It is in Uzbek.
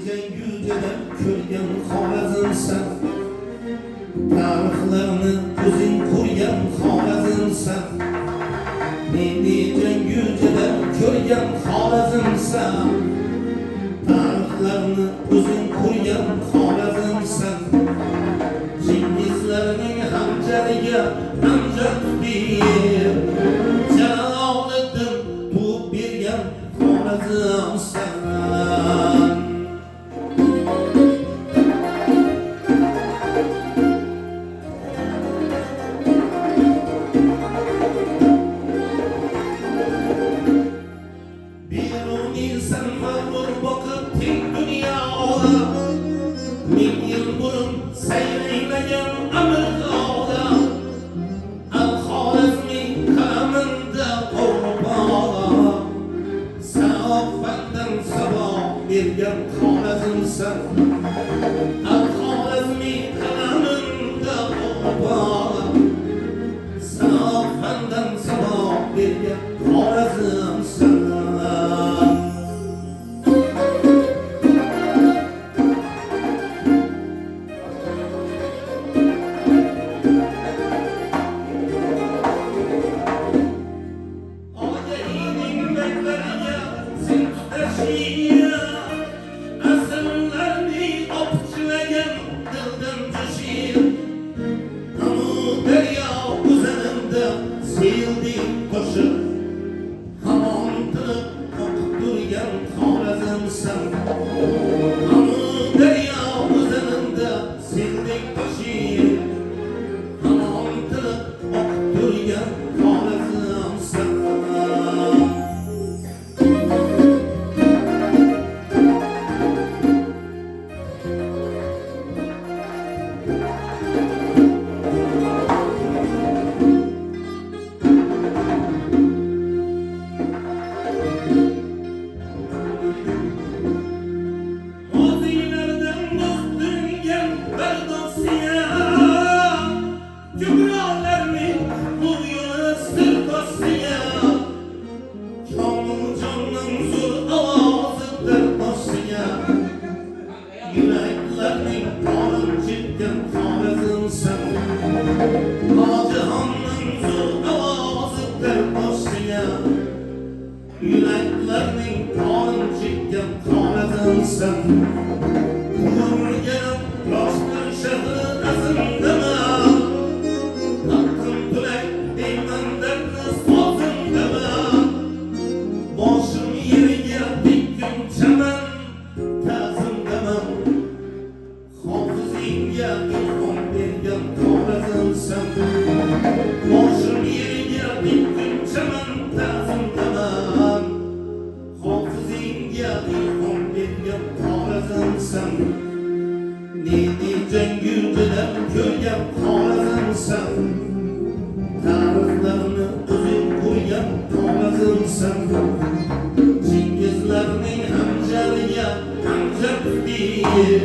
yüceler ko'rgan Xorazmsan, tarixlarni o'zing qurgan Xorazmsan. Necha yüceler ko'rgan Xorazmsan, tarixlarni o'zing qurgan Xorazmsan. Chingizlarning hanjariga hamjat bir Jaloliddin tug'ib bergan Xorazmsan. Sen mağrur bakıp tek dünya ola, bin yıl burun seyreyleyen Amerika ola. Al-Xorazmi karamında Avrupa'la, Safenden sabah bergen Xorazmsan. Al-Xorazmi karamında Avrupa'la, Safenden sabah bergen Xorazmsan. Sevdi koşup hamon tırıp okup durgan Xorazmsan. Hamı derya uzanında sevdi koşup hamon tırıp okup durgan Xorazmsan. Yüreklerinin kanın cidden Xorazmsan. Hacıhanın zor avazıdır başıya. Yüreklerinin kanın cidden Xorazmsan. Kurgen Rostun şehri azındama, hakkın tülek deymen dertli sazındama. Başım yerine diktim çemen tazındama. Hafızingga ilhom bergan Xorazmsan. Boshim yerga diktim chaman ta'zimdaman. Hafizingga ilhom bergan Xorazmsan. Necha yüceler ko'rgan Xorazmsan. Tarixlarni o'zing qurgan Xorazmsan. Chingizlarning hamjariga hamjat bir